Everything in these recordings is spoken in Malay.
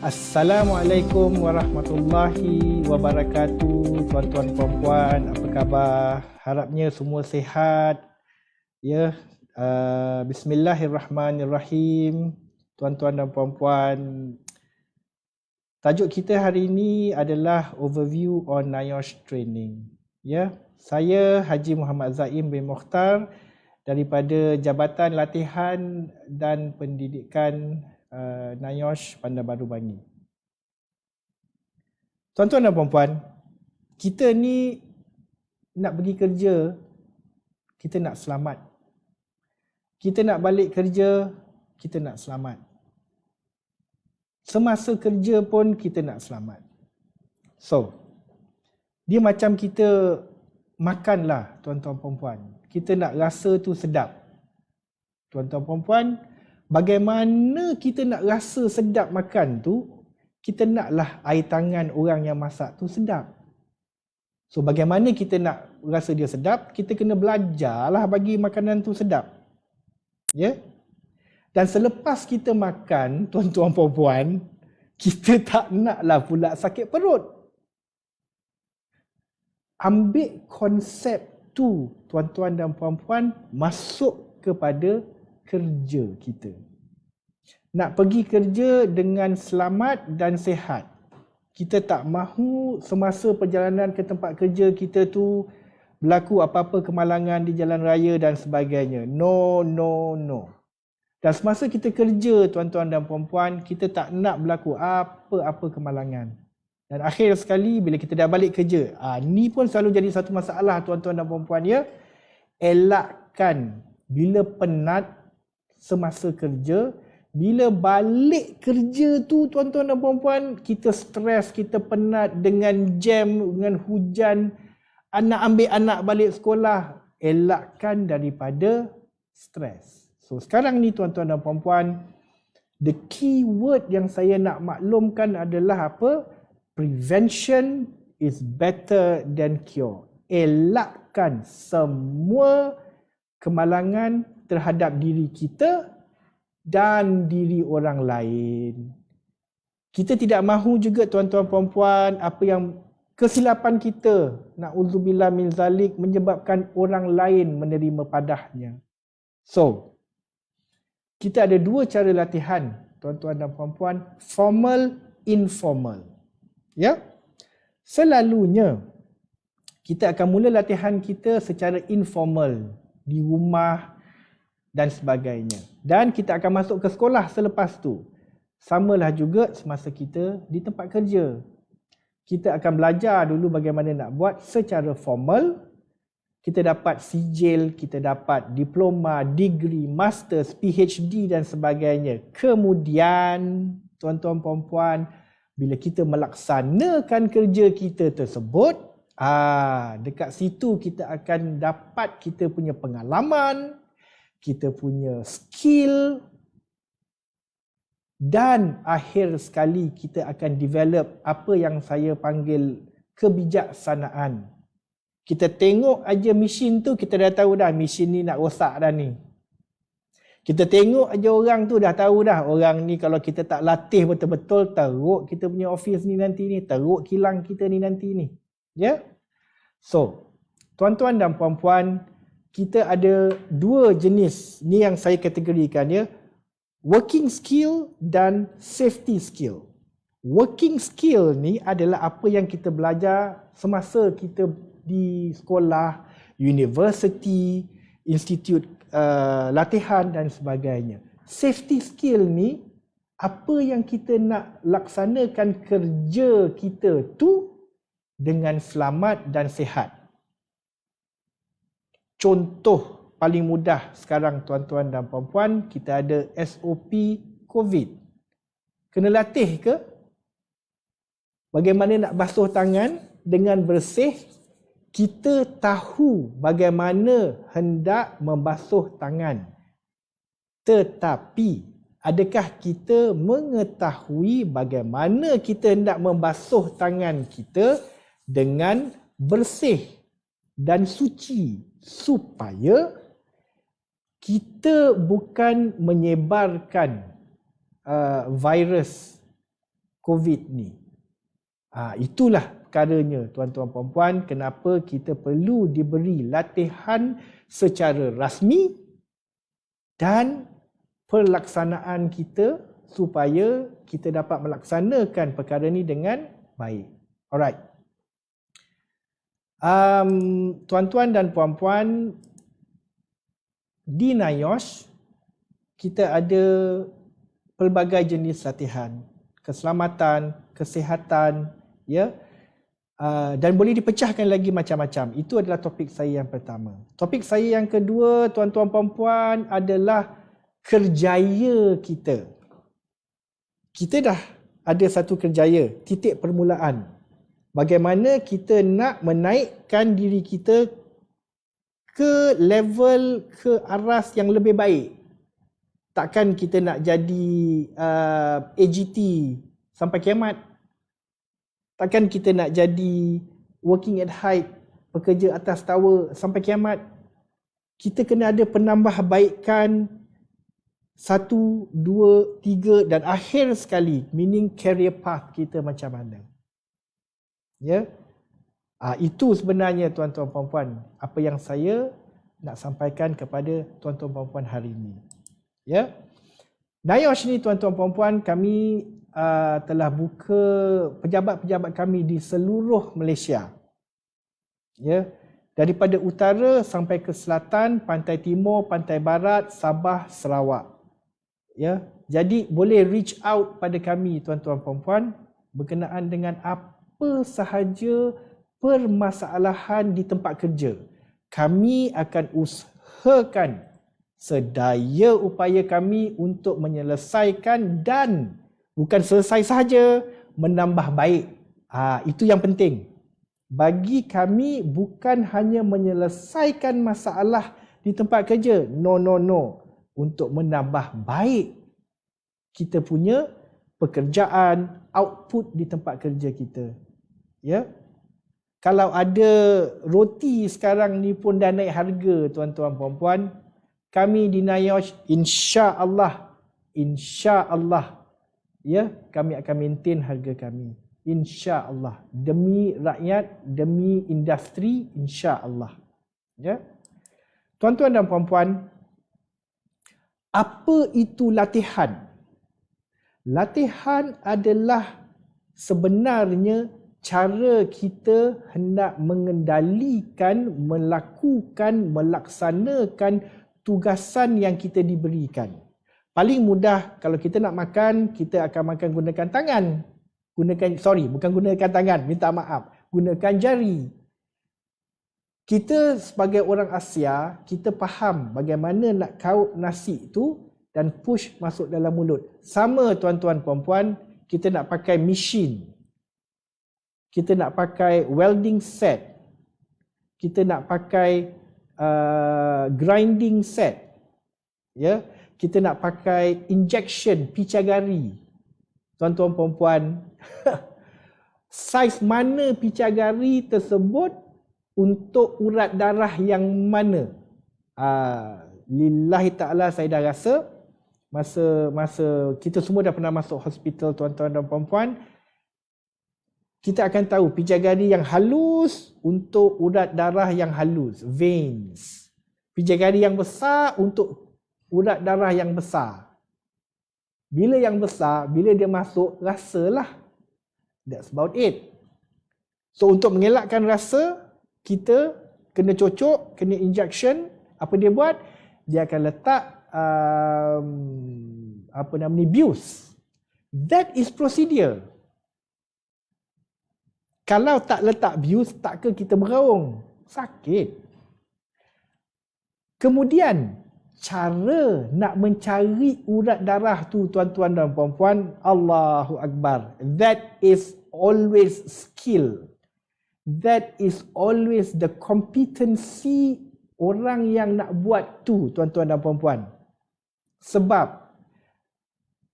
Assalamualaikum warahmatullahi wabarakatuh. Tuan-tuan puan-puan, apa khabar? Harapnya semua sihat. Ya, Bismillahirrahmanirrahim. Tuan-tuan dan puan-puan, tajuk kita hari ini adalah overview on NIOSH training. Ya, saya Haji Muhammad Zaim bin Mokhtar daripada Jabatan Latihan dan Pendidikan NIOSH Bandar Baru Bangi. Tuan-tuan dan puan-puan, kita ni nak pergi kerja, kita nak selamat. Kita nak balik kerja, kita nak selamat. Semasa kerja pun kita nak selamat. So, dia macam kita makanlah, tuan-tuan puan-puan. Kita nak rasa tu sedap. Tuan-tuan puan-puan, bagaimana kita nak rasa sedap makan tu, kita naklah air tangan orang yang masak tu sedap. So bagaimana kita nak rasa dia sedap, kita kena belajarlah bagi makanan tu sedap. Ya? Dan selepas kita makan, tuan-tuan puan-puan, kita tak naklah pula sakit perut. Ambil konsep tu, tuan-tuan dan puan-puan, masuk kepada kerja kita. Nak pergi kerja dengan selamat dan sihat. Kita tak mahu semasa perjalanan ke tempat kerja kita tu berlaku apa-apa kemalangan di jalan raya dan sebagainya. No. Dan semasa kita kerja, tuan-tuan dan puan-puan, kita tak nak berlaku apa-apa kemalangan. Dan akhir sekali bila kita dah balik kerja, ni pun selalu jadi satu masalah, tuan-tuan dan puan-puan, ya. elakkan bila penat semasa kerja. Bila balik kerja tu tuan-tuan dan puan-puan, kita stres, kita penat dengan jam, dengan hujan, anak ambil anak balik sekolah. Elakkan daripada stres. So sekarang ni tuan-tuan dan puan-puan, the key word yang saya nak maklumkan adalah apa? Prevention is better than cure. Elakkan semua kemalangan terhadap diri kita dan diri orang lain. Kita tidak mahu juga tuan-tuan puan-puan apa yang kesilapan kita, na'udzubillah min zalik, menyebabkan orang lain menerima padahnya. So, kita ada dua cara latihan tuan-tuan dan puan-puan, formal, informal. Ya? Selalunya kita akan mula latihan kita secara informal di rumah dan sebagainya. Dan kita akan masuk ke sekolah selepas tu. Samalah juga semasa kita di tempat kerja. Kita akan belajar dulu bagaimana nak buat secara formal. Kita dapat sijil, kita dapat diploma, degree, masters, PhD dan sebagainya. Kemudian, tuan-tuan puan-puan, bila kita melaksanakan kerja kita tersebut, dekat situ kita akan dapat kita punya pengalaman, kita punya skill, dan akhir sekali kita akan develop apa yang saya panggil kebijaksanaan. Kita tengok aja mesin tu, kita dah tahu dah mesin ni nak rosak dah ni. Kita tengok aja orang tu dah tahu dah, orang ni kalau kita tak latih betul-betul, teruk kita punya office ni nanti ni, teruk kilang kita ni nanti ni. Ya? So, tuan-tuan dan puan-puan, kita ada dua jenis ni yang saya kategorikan, ya. Working skill dan safety skill. Working skill ni adalah apa yang kita belajar semasa kita di sekolah, university, institut latihan dan sebagainya. Safety skill ni apa yang kita nak laksanakan kerja kita tu dengan selamat dan sihat. Contoh paling mudah sekarang tuan-tuan dan puan-puan, kita ada SOP COVID. Kena latih ke? Bagaimana nak basuh tangan dengan bersih? Kita tahu bagaimana hendak membasuh tangan. Tetapi, adakah kita mengetahui bagaimana kita hendak membasuh tangan kita dengan bersih dan suci, supaya kita bukan menyebarkan virus COVID ni. Itulah perkaranya tuan-tuan puan-puan, kenapa kita perlu diberi latihan secara rasmi dan pelaksanaan kita supaya kita dapat melaksanakan perkara ni dengan baik. Alright. Tuan-tuan dan puan-puan, di NIOSH kita ada pelbagai jenis latihan, keselamatan, kesihatan, ya, dan boleh dipecahkan lagi macam-macam. Itu adalah topik saya yang pertama. Topik saya yang kedua, tuan-tuan puan-puan, adalah kerjaya kita. Kita dah ada satu kerjaya, titik permulaan. Bagaimana kita nak menaikkan diri kita ke level, ke aras yang lebih baik. Takkan kita nak jadi AGT sampai kiamat. Takkan kita nak jadi working at height, pekerja atas tower sampai kiamat. Kita kena ada penambahbaikan 1, 2, 3 dan akhir sekali, meaning career path kita macam mana. Ya, itu sebenarnya tuan-tuan puan-puan apa yang saya nak sampaikan kepada tuan-tuan puan-puan hari ini. Ya, NIOSH ni tuan-tuan puan-puan, kami telah buka pejabat-pejabat kami di seluruh Malaysia. Ya, daripada utara sampai ke selatan, pantai timur, pantai barat, Sabah, Sarawak. Ya, jadi boleh reach out pada kami tuan-tuan puan-puan berkenaan dengan apa sahaja permasalahan di tempat kerja. kami akan usahakan sedaya upaya kami untuk menyelesaikan dan bukan selesai sahaja, menambah baik. Itu yang penting. Bagi kami bukan hanya menyelesaikan masalah di tempat kerja. No. Untuk menambah baik kita punya pekerjaan, output di tempat kerja kita. Ya. Kalau ada roti sekarang ni pun dah naik harga, tuan-tuan puan-puan, kami di NIOSH insya-Allah ya, kami akan maintain harga kami. Insya-Allah, demi rakyat, demi industri, insya-Allah. Ya. Tuan-tuan dan puan-puan, apa itu latihan? Latihan adalah sebenarnya cara kita hendak mengendalikan, melakukan, melaksanakan tugasan yang kita diberikan. Paling mudah kalau kita nak makan, kita akan makan gunakan tangan. Bukan gunakan tangan, minta maaf. Gunakan jari. Kita sebagai orang Asia, kita faham bagaimana nak kaut nasi itu dan push masuk dalam mulut. Sama tuan-tuan puan-puan, kita nak pakai mesin. Kita nak pakai welding set. Kita nak pakai grinding set. Ya, kita nak pakai injection picagari. Tuan-tuan puan-puan, saiz mana picagari tersebut untuk urat darah yang mana? Lillahi ta'ala, saya dah rasa masa kita semua dah pernah masuk hospital, tuan-tuan dan puan-puan, kita akan tahu picagari yang halus untuk urat darah yang halus, veins. Picagari yang besar untuk urat darah yang besar. Bila yang besar, bila dia masuk, rasalah. That's about it. So untuk mengelakkan rasa, kita kena cocok, kena injection. Apa dia buat? Dia akan letak bius. That is procedure. Kalau tak letak bius, takkah kita meraung? Sakit. Kemudian, cara nak mencari urat darah tu, tuan-tuan dan puan-puan, Allahu Akbar. That is always skill. That is always the competency orang yang nak buat tu, tuan-tuan dan puan-puan. Sebab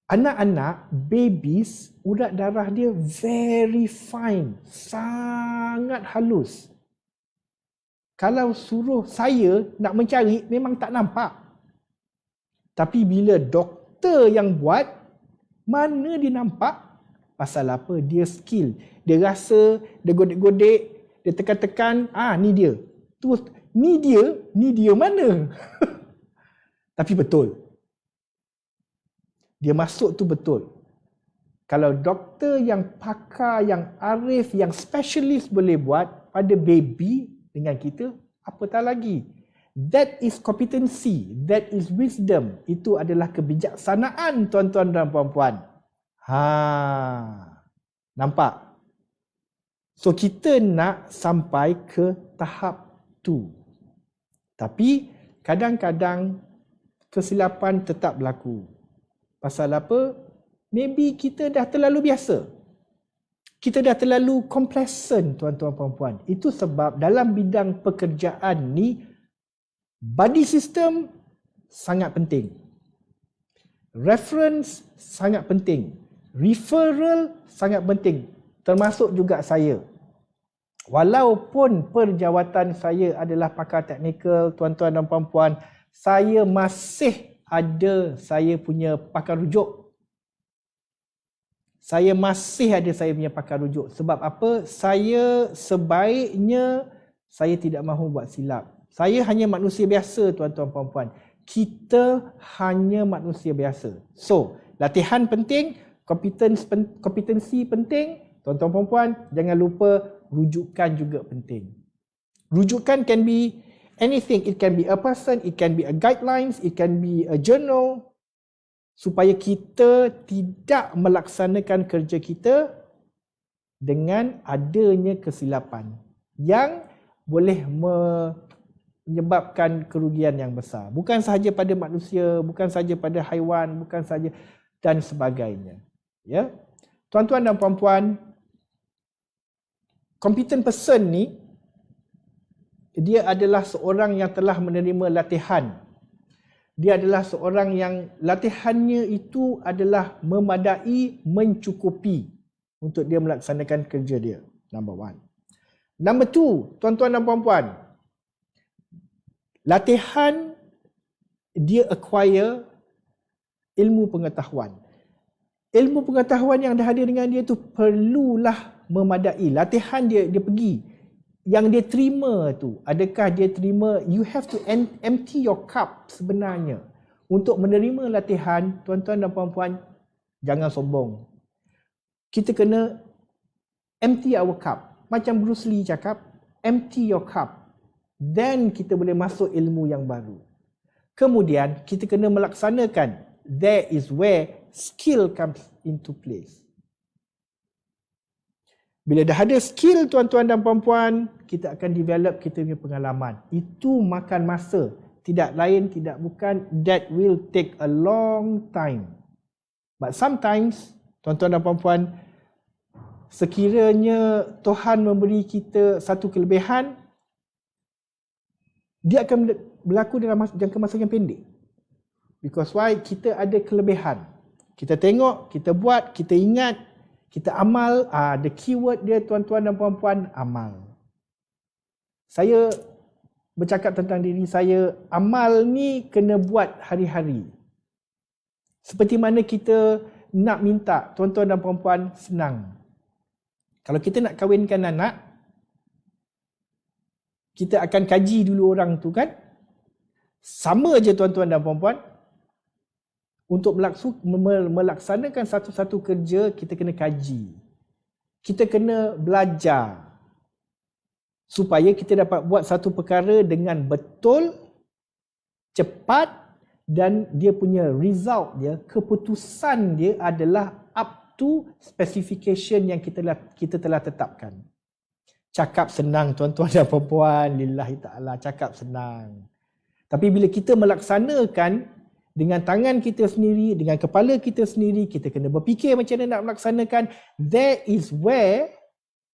anak-anak, babies, urat darah dia very fine, sangat halus. Kalau suruh saya nak mencari, memang tak nampak. Tapi bila doktor yang buat, mana dia nampak? Pasal apa? Dia skill. Dia rasa, dia godek-godek, dia tekan-tekan, ni dia. Terus, ni dia mana? Tapi betul. Dia masuk tu betul. Kalau doktor yang pakar, yang arif, yang specialist boleh buat pada baby dengan kita, apatah lagi. That is competency, that is wisdom. Itu adalah kebijaksanaan, tuan-tuan dan puan-puan. Nampak? So kita nak sampai ke tahap tu. Tapi kadang-kadang kesilapan tetap berlaku. Pasal apa? Maybe kita dah terlalu biasa. Kita dah terlalu complacent, tuan-tuan puan-puan. Itu sebab dalam bidang pekerjaan ni, body system sangat penting. Reference sangat penting. Referral sangat penting. Termasuk juga saya. Walaupun perjawatan saya adalah pakar teknikal, tuan-tuan dan puan-puan, saya masih ada saya punya pakar rujuk. Saya masih ada saya punya pakar rujuk. Sebab apa? Saya sebaiknya saya tidak mahu buat silap. Saya hanya manusia biasa, tuan-tuan puan-puan. Kita hanya manusia biasa. So, latihan penting, kompetensi penting, tuan-tuan puan-puan, jangan lupa rujukan juga penting. Rujukan can be anything. It can be a person, it can be a guidelines, it can be a journal. Supaya kita tidak melaksanakan kerja kita dengan adanya kesilapan yang boleh menyebabkan kerugian yang besar. Bukan sahaja pada manusia, bukan sahaja pada haiwan, bukan sahaja dan sebagainya. Ya. Tuan-tuan dan puan-puan, competent person ni, dia adalah seorang yang telah menerima latihan. Dia adalah seorang yang latihannya itu adalah memadai, mencukupi untuk dia melaksanakan kerja dia. Number one. Number two, tuan-tuan dan puan-puan, latihan dia acquire ilmu pengetahuan. Ilmu pengetahuan yang dah ada dengan dia tu perlulah memadai. Latihan dia pergi. Yang dia terima tu, adakah dia terima, you have to empty your cup sebenarnya. Untuk menerima latihan, tuan-tuan dan puan-puan, jangan sombong. Kita kena empty our cup. Macam Bruce Lee cakap, empty your cup. Then kita boleh masuk ilmu yang baru. Kemudian kita kena melaksanakan. There is where skill comes into place. Bila dah ada skill tuan-tuan dan puan-puan, kita akan develop kita punya pengalaman. Itu makan masa. Tidak lain, tidak bukan. That will take a long time. But sometimes, tuan-tuan dan puan-puan, sekiranya Tuhan memberi kita satu kelebihan, dia akan berlaku dalam jangka masa yang pendek. Because why? Kita ada kelebihan. Kita tengok, kita buat, kita ingat, kita amal. The keyword dia tuan-tuan dan puan-puan, amal. Saya bercakap tentang diri saya, amal ni kena buat hari-hari. Seperti mana kita nak minta, tuan-tuan dan puan-puan, senang. Kalau kita nak kahwinkan anak, kita akan kaji dulu orang tu kan. Sama je tuan-tuan dan puan-puan. Untuk melaksanakan satu-satu kerja, kita kena kaji. Kita kena belajar. Supaya kita dapat buat satu perkara dengan betul, cepat dan dia punya result dia, keputusan dia adalah up to specification yang kita telah tetapkan. Cakap senang tuan-tuan dan puan-puan, lillahi ta'ala, cakap senang. Tapi bila kita melaksanakan dengan tangan kita sendiri, dengan kepala kita sendiri, kita kena berfikir macam mana nak melaksanakan. That is where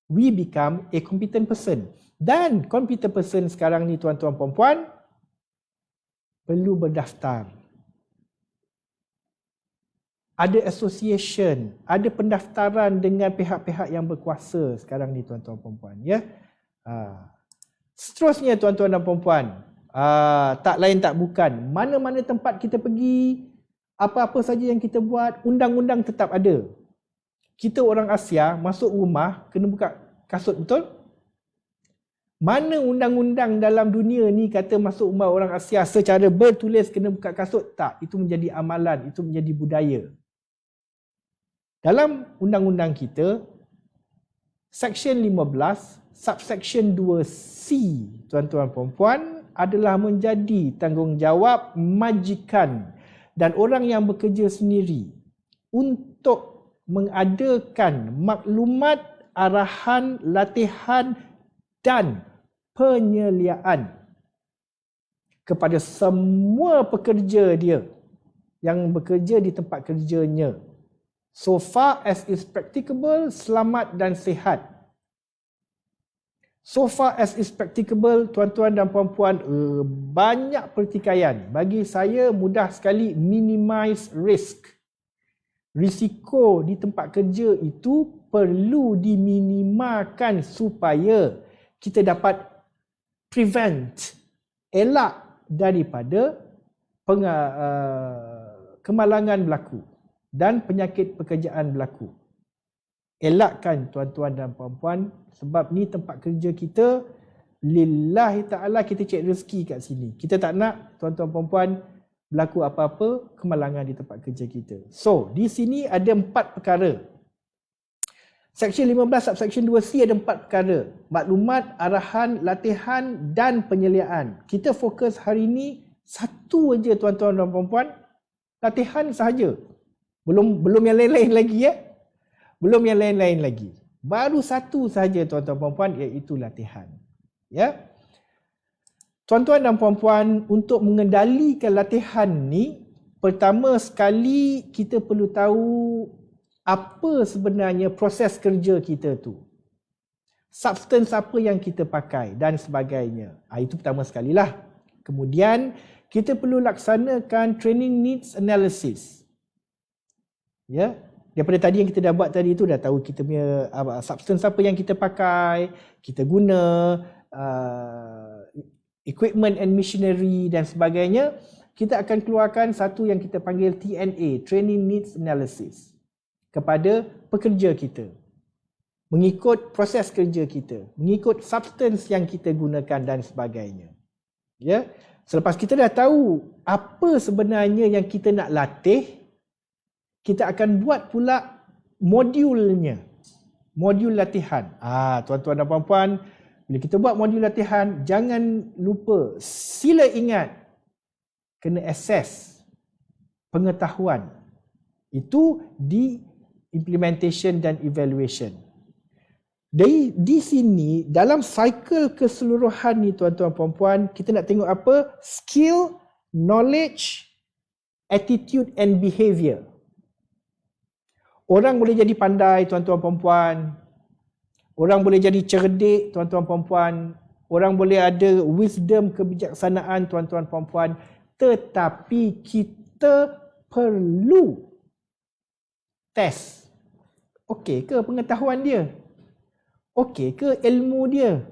we become a competent person. Dan competent person sekarang ni tuan-tuan puan-puan perlu berdaftar. Ada association, ada pendaftaran dengan pihak-pihak yang berkuasa sekarang ni tuan-tuan puan-puan. Ya? Seterusnya tuan-tuan dan puan-puan, tak lain tak bukan, mana-mana tempat kita pergi, apa-apa saja yang kita buat, undang-undang tetap ada. Kita orang Asia masuk rumah kena buka kasut, betul? Mana undang-undang dalam dunia ni kata masuk rumah orang Asia secara bertulis kena buka kasut? Tak, itu menjadi amalan, itu menjadi budaya. Dalam undang-undang kita, Section 15, Subsection 2C, tuan-tuan puan-puan, adalah menjadi tanggungjawab majikan dan orang yang bekerja sendiri untuk mengadakan maklumat, arahan, latihan dan penyeliaan kepada semua pekerja dia yang bekerja di tempat kerjanya. So far as is practicable, selamat dan sihat. So far as is practicable, tuan-tuan dan puan-puan, banyak pertikaian. Bagi saya mudah sekali minimize risk. Risiko di tempat kerja itu perlu diminimalkan supaya kita dapat prevent, elak daripada kemalangan berlaku dan penyakit pekerjaan berlaku. Elakkan tuan-tuan dan puan-puan, sebab ni tempat kerja kita, lillahi ta'ala kita cek rezeki kat sini. Kita tak nak tuan-tuan puan-puan berlaku apa-apa kemalangan di tempat kerja kita. So, di sini ada 4 perkara. Section 15 subsection 2C ada 4 perkara. Maklumat, arahan, latihan dan penyeliaan. Kita fokus hari ini satu aja tuan-tuan dan puan-puan. Latihan sahaja. Belum yang lain-lain lagi ya. Belum yang lain-lain lagi. Baru satu sahaja tuan-tuan dan puan-puan, iaitu latihan. Ya. Tuan-tuan dan puan-puan, untuk mengendalikan latihan ni, pertama sekali kita perlu tahu apa sebenarnya proses kerja kita tu. Substance apa yang kita pakai dan sebagainya. Itu pertama sekali lah. Kemudian kita perlu laksanakan training needs analysis. Ya, daripada tadi yang kita dah buat tadi tu dah tahu kita punya substance apa yang kita pakai, kita guna equipment and machinery dan sebagainya. Kita akan keluarkan satu yang kita panggil TNA, Training Needs Analysis, kepada pekerja kita. Mengikut proses kerja kita, mengikut substance yang kita gunakan dan sebagainya. Ya, selepas kita dah tahu apa sebenarnya yang kita nak latih, kita akan buat pula modulnya, modul latihan. Tuan-tuan dan puan-puan, bila kita buat modul latihan, jangan lupa, sila ingat, kena assess pengetahuan. Itu di implementation dan evaluation. Di sini, dalam cycle keseluruhan ni tuan-tuan puan-puan, kita nak tengok apa? Skill, knowledge, attitude and behavior. Orang boleh jadi pandai tuan-tuan puan-puan. Orang boleh jadi cerdik tuan-tuan puan-puan. Orang boleh ada wisdom, kebijaksanaan tuan-tuan puan-puan. Tetapi kita perlu test. Okey ke pengetahuan dia? Okey ke ilmu dia?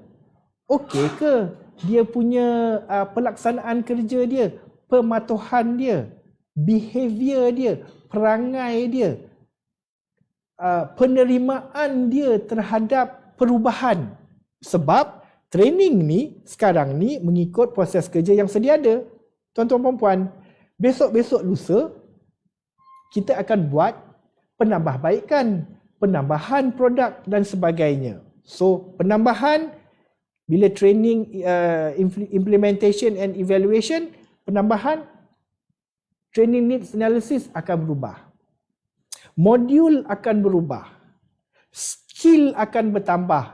Okey ke dia punya pelaksanaan kerja dia, pematuhan dia, behavior dia, perangai dia, penerimaan dia terhadap perubahan. Sebab training ni sekarang ni mengikut proses kerja yang sedia ada. Tuan-tuan puan-puan, besok-besok lusa kita akan buat penambahbaikan, penambahan produk dan sebagainya. So, penambahan bila training, implementation and evaluation, penambahan training needs analysis akan berubah. Modul akan berubah. Skill akan bertambah.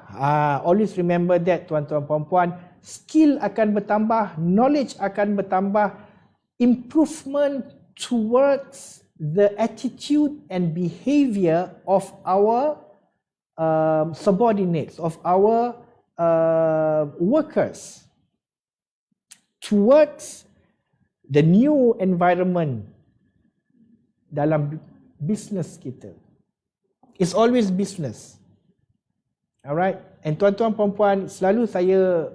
Always remember that tuan-tuan puan-puan. Skill akan bertambah, knowledge akan bertambah, improvement towards the attitude and behavior of our subordinates, of our workers towards the new environment dalam business kita. It's always business. Alright? And tuan-tuan puan-puan, selalu saya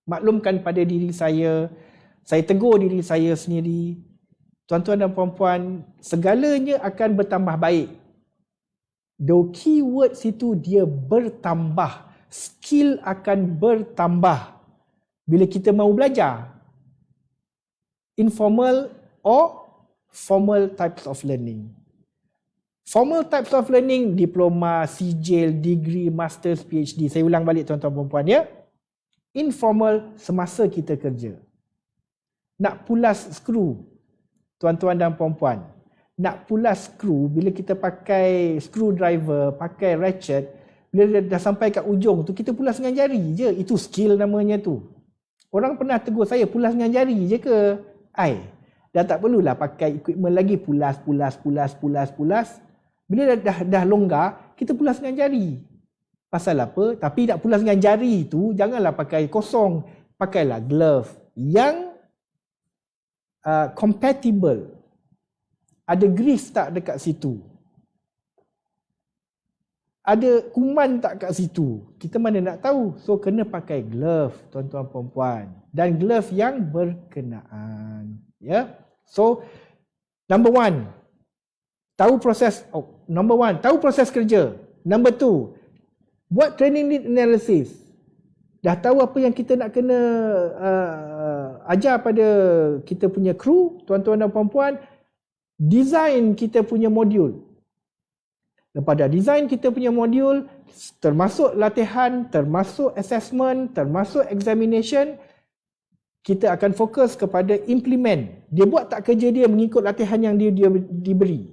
maklumkan pada diri saya tegur diri saya sendiri, tuan-tuan dan puan-puan, segalanya akan bertambah baik. The keywords itu dia bertambah. Skill akan bertambah bila kita mahu belajar. Informal or formal types of learning. Formal types of learning, diploma, sijil, degree, masters, PhD. Saya ulang balik tuan-tuan puan-puan ya. Informal, semasa kita kerja. Nak pulas skru, tuan-tuan dan puan-puan. Nak pulas skru, bila kita pakai screwdriver, pakai ratchet, bila dah sampai kat ujung tu, kita pulas dengan jari je. Itu skill namanya tu. Orang pernah tegur saya, pulas dengan jari je ke? Dah tak perlulah pakai equipment lagi, pulas. Bila dah longgar, kita pulas dengan jari. Pasal apa? Tapi nak pulas dengan jari tu, janganlah pakai kosong. Pakailah glove yang compatible. Ada grease tak dekat situ? Ada kuman tak kat situ? Kita mana nak tahu? So, kena pakai glove, tuan-tuan perempuan. Dan glove yang berkenaan. Ya? So, number one, tahu proses kerja. Number two, buat training need analysis. Dah tahu apa yang kita nak kena ajar pada kita punya kru, tuan-tuan dan puan-puan. Design kita punya modul. Lepas dah design kita punya modul, termasuk latihan, termasuk assessment, termasuk examination, kita akan fokus kepada implement. Dia buat tak kerja dia mengikut latihan yang dia diberi.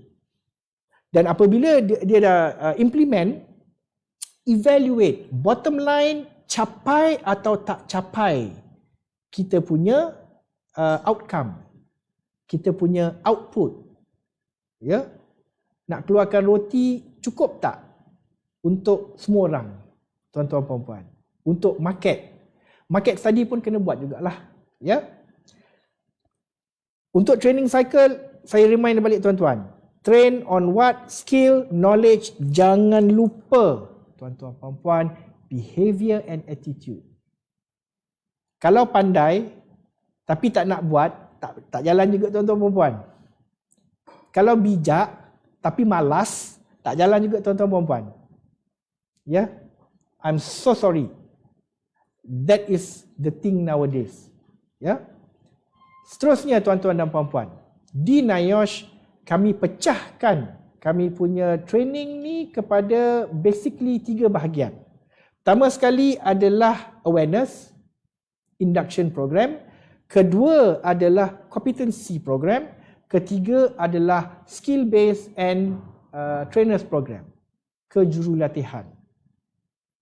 Dan apabila dia dah implement, evaluate. Bottom line, capai atau tak capai kita punya outcome, kita punya output. Ya, nak keluarkan roti cukup tak untuk semua orang, tuan-tuan puan-puan? Untuk market study pun kena buat jugalah. Ya. Untuk training cycle, saya remind balik tuan-tuan. Train on what? Skill, knowledge. Jangan lupa, tuan-tuan puan-puan, behavior and attitude. Kalau pandai tapi tak nak buat, tak jalan juga tuan-tuan puan-puan. Kalau bijak tapi malas, tak jalan juga tuan-tuan puan-puan. Ya. I'm so sorry. That is the thing nowadays. Ya. Seterusnya tuan-tuan dan puan-puan, di NIOSH kami pecahkan kami punya training ni kepada basically 3 bahagian. Pertama sekali adalah awareness, induction program. Kedua adalah competency program. Ketiga adalah skill based and trainers program, kejurulatihan.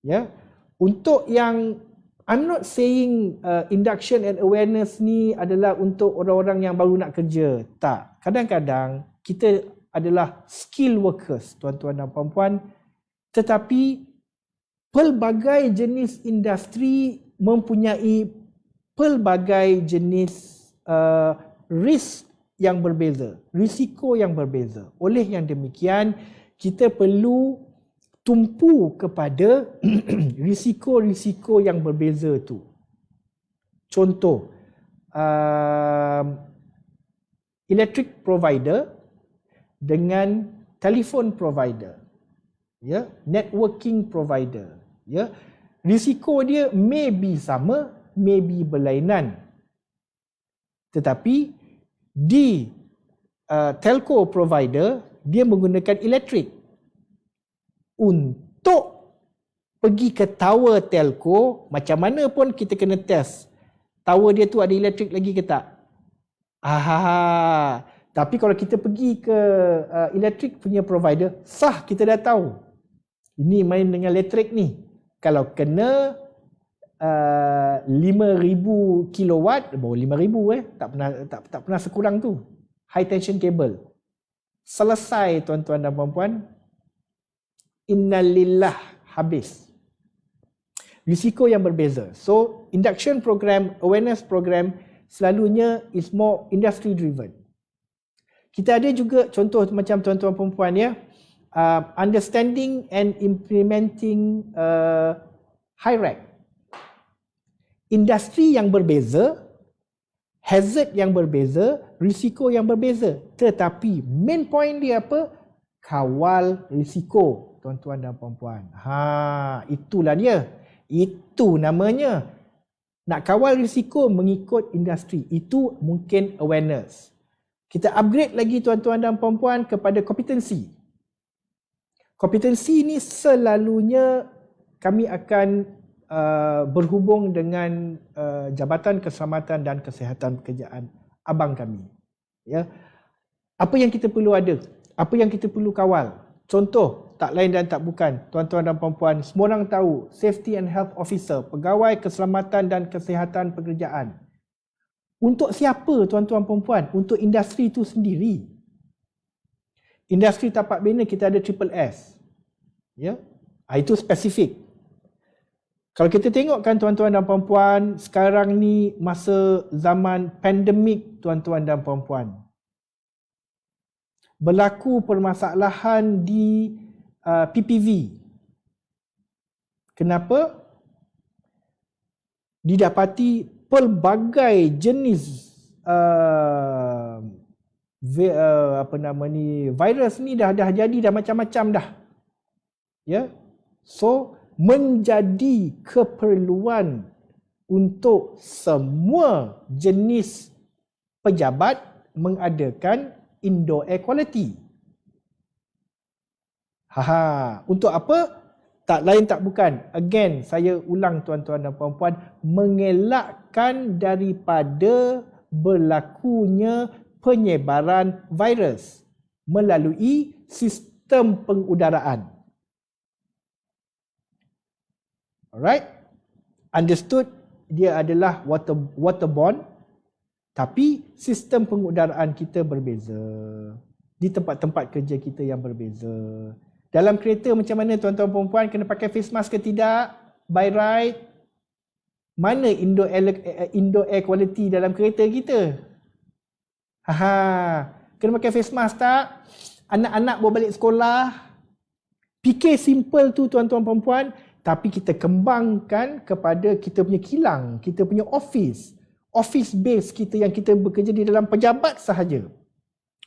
Ya, untuk yang I'm not saying induction and awareness ni adalah untuk orang-orang yang baru nak kerja. Tak. Kadang-kadang kita adalah skill workers, tuan-tuan dan puan-puan, tetapi pelbagai jenis industri mempunyai pelbagai jenis risk yang berbeza, risiko yang berbeza. Oleh yang demikian, kita perlu tumpu kepada risiko-risiko yang berbeza tu. Contoh, electric provider dengan telefon provider, ya, networking provider, ya, risiko dia maybe sama, maybe berlainan. Tetapi di telco provider dia menggunakan elektrik. Untuk pergi ke tower telco, macam mana pun kita kena test tower dia tu ada elektrik lagi ke tak. Tapi kalau kita pergi ke elektrik punya provider, sah, kita dah tahu ini main dengan elektrik ni. Kalau kena 5,000 kilowatt, baru 5,000 tak pernah sekurang tu. High tension cable. Selesai tuan-tuan dan puan-puan. Innalillah, habis. Risiko yang berbeza. So, induction program, awareness program selalunya is more industry driven. Kita ada juga contoh macam tuan-tuan perempuan, ya, understanding and implementing high-rec. Industri yang berbeza, hazard yang berbeza, risiko yang berbeza. Tetapi main point dia apa? Kawal risiko, tuan-tuan dan puan-puan. Itulah dia. Itu namanya. Nak kawal risiko mengikut industri. Itu mungkin awareness. Kita upgrade lagi tuan-tuan dan puan-puan kepada kompetensi. Kompetensi ni selalunya kami akan berhubung dengan Jabatan Keselamatan dan Kesihatan Pekerjaan abang kami. Ya. Apa yang kita perlu ada? Apa yang kita perlu kawal? Contoh, tak lain dan tak bukan, tuan-tuan dan puan-puan, semua orang tahu, Safety and Health Officer, pegawai keselamatan dan kesihatan pekerjaan. Untuk siapa tuan-tuan puan-puan? Untuk industri itu sendiri. Industri tapak bina kita ada SSS. Ya? Itu spesifik. Kalau kita tengokkan tuan-tuan dan puan-puan, sekarang ni masa zaman pandemik tuan-tuan dan puan-puan. Berlaku permasalahan di PPV. Kenapa? Didapati pelbagai jenis virus ni dah jadi dah macam-macam dah. Ya. So menjadi keperluan untuk semua jenis pejabat mengadakan indoor air quality. Untuk apa? Tak lain tak bukan. Again, saya ulang tuan-tuan dan puan-puan, mengelakkan daripada berlakunya penyebaran virus melalui sistem pengudaraan. Alright? Understood? dia adalah waterborne, tapi sistem pengudaraan kita berbeza. Di tempat-tempat kerja kita yang berbeza. Dalam kereta macam mana tuan-tuan perempuan kena pakai face mask ke tidak? By right. Mana indoor air quality dalam kereta kita? Kena pakai face mask tak? Anak-anak bawa balik sekolah. Fikir simple tu tuan-tuan perempuan, tapi kita kembangkan kepada kita punya kilang, kita punya office base kita yang kita bekerja di dalam pejabat sahaja.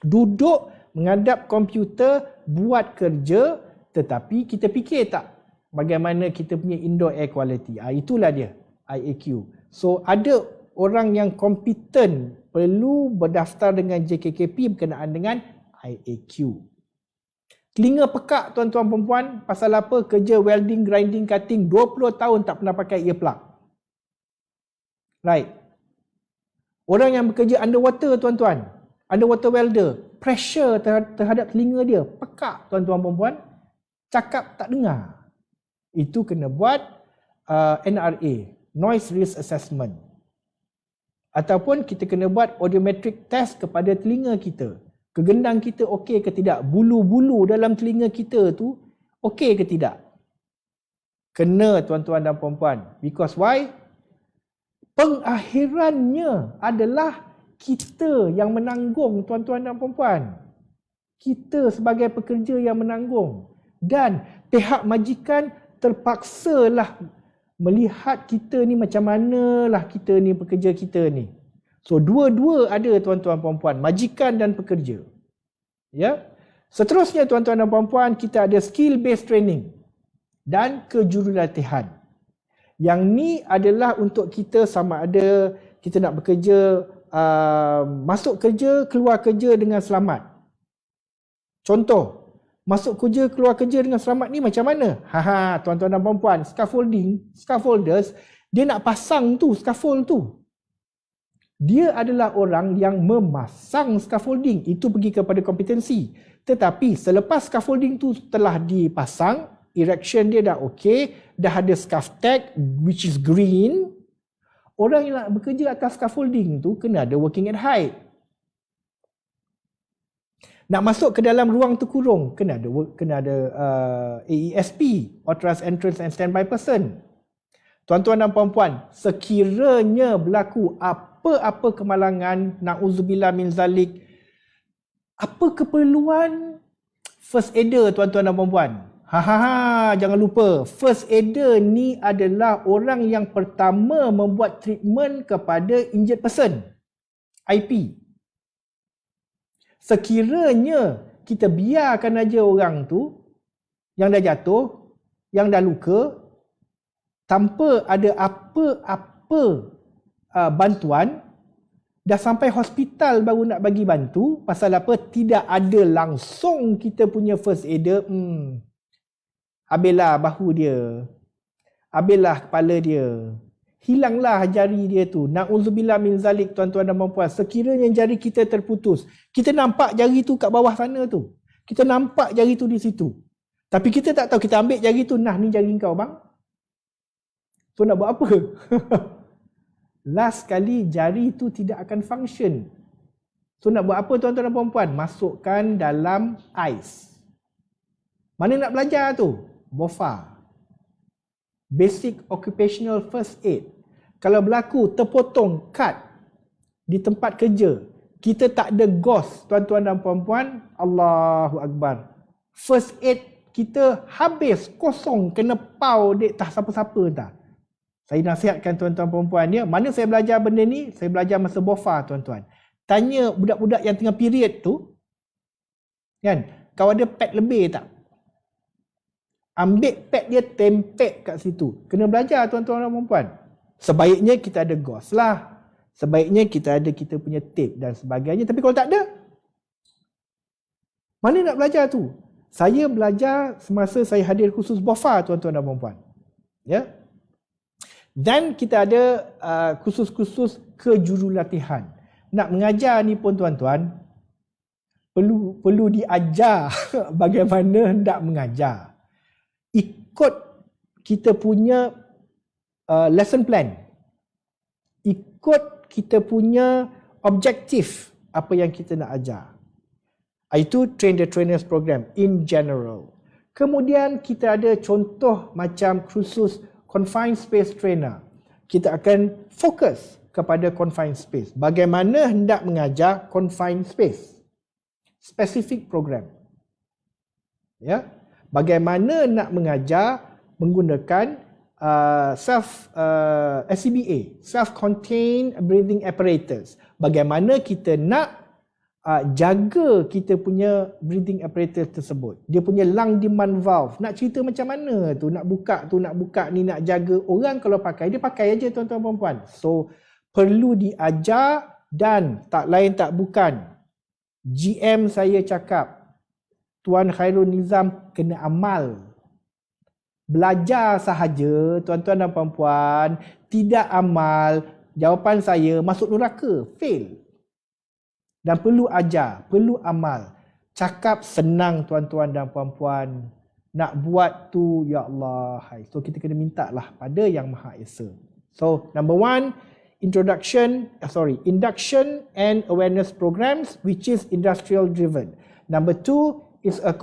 Duduk menghadap komputer, buat kerja, tetapi kita fikir tak bagaimana kita punya indoor air quality. Itulah dia, IAQ. So ada orang yang kompeten perlu berdaftar dengan JKKP berkenaan dengan IAQ. Telinga pekak tuan-tuan perempuan, pasal apa? Kerja welding, grinding, cutting 20 tahun tak pernah pakai earplug. Right. Orang yang bekerja underwater tuan-tuan, underwater welder, pressure terhadap telinga dia pekak tuan-tuan perempuan, cakap tak dengar. Itu kena buat NRA, Noise Risk Assessment. Ataupun kita kena buat audiometric test kepada telinga kita. Kegendang kita okey ke tidak? Bulu-bulu dalam telinga kita tu okey ke tidak? Kena tuan-tuan dan perempuan. Because why? Pengakhirannya adalah kita yang menanggung tuan-tuan dan perempuan. Kita sebagai pekerja yang menanggung. Dan pihak majikan terpaksalah melihat kita ni macam manalah kita ni pekerja kita ni. So dua-dua ada tuan-tuan perempuan, majikan dan pekerja. Ya. Seterusnya tuan-tuan dan perempuan, kita ada skill based training dan kejurulatihan. Yang ni adalah untuk kita sama ada kita nak bekerja, masuk kerja, keluar kerja dengan selamat. Contoh, masuk kerja, keluar kerja dengan selamat ni macam mana? Tuan-tuan dan perempuan, scaffolders, dia nak pasang tu scaffold tu. Dia adalah orang yang memasang scaffolding. Itu pergi kepada kompetensi. Tetapi selepas scaffolding tu telah dipasang, erection dia dah okey, dah ada scuff tag which is green, orang yang nak bekerja atas scaffolding tu kena ada working at height. Nak masuk ke dalam ruang terkurung, kena ada AESP, Authorized Entrance and Standby Person. Tuan-tuan dan puan-puan, sekiranya berlaku apa-apa kemalangan, na'udzubillah min zalik, apa keperluan first aider tuan-tuan dan puan-puan? Jangan lupa, first aider ni adalah orang yang pertama membuat treatment kepada injured person, IP. Sekiranya kita biarkan aja orang tu yang dah jatuh, yang dah luka, tanpa ada apa-apa bantuan, dah sampai hospital baru nak bagi bantu, pasal apa? Tidak ada langsung kita punya first aider, habislah bahu dia, habislah kepala dia, hilanglah jari dia tu. Na'udzubillah min zalik tuan-tuan dan puan-puan. Sekiranya jari kita terputus, kita nampak jari tu kat bawah sana tu, kita nampak jari tu di situ, tapi kita tak tahu, kita ambil jari tu, nah ni jari kau bang, tu nak buat apa? Last kali jari tu tidak akan function. So nak buat apa tuan-tuan dan puan-puan? Masukkan dalam ais. Mana nak belajar tu? BOFA, Basic Occupational First Aid. Kalau berlaku terpotong, cut di tempat kerja, kita tak ada gauze tuan-tuan dan puan-puan, Allahu Akbar, first aid kita habis, kosong, kena pau dek, tak siapa-siapa tak. Saya nasihatkan tuan-tuan perempuan dia, mana saya belajar benda ni? Saya belajar masa BOFA tuan-tuan. Tanya budak-budak yang tengah period tu, kan, kau ada pad lebih tak? Ambil pad dia, tempek kat situ. Kena belajar tuan-tuan dan perempuan. Sebaiknya kita ada gauze lah. Sebaiknya kita ada kita punya tape dan sebagainya. Tapi kalau tak ada, mana nak belajar tu? Saya belajar semasa saya hadir khusus BOFA tuan-tuan dan perempuan. Ya. Dan kita ada khusus-khusus kejurulatihan. Nak mengajar ni pun tuan-tuan, perlu diajar bagaimana hendak mengajar. Ikut kita punya lesson plan. ikut kita punya objektif apa yang kita nak ajar. Itu train the trainers program in general. Kemudian kita ada contoh macam kursus confined space trainer. Kita akan fokus kepada confined space. Bagaimana hendak mengajar confined space. Specific program. Ya. Bagaimana nak mengajar menggunakan SCBA, self-contained breathing apparatus. Bagaimana kita nak jaga kita punya breathing apparatus tersebut. Dia punya lung demand valve. Nak cerita macam mana tu, nak buka ni, nak jaga. Orang kalau pakai, dia pakai aja tuan-tuan perempuan. So, perlu diajar dan tak lain tak bukan. GM saya cakap, Tuan Khairul Nizam kena amal. Belajar sahaja tuan-tuan dan perempuan, tidak amal, jawapan saya masuk neraka, fail. Dan perlu ajar, perlu amal. Cakap senang tuan-tuan dan puan-puan. Nak buat tu, ya Allah. So kita kena minta lah pada Yang Maha Esa. So number one, induction and awareness programs which is industrial driven. Number two is a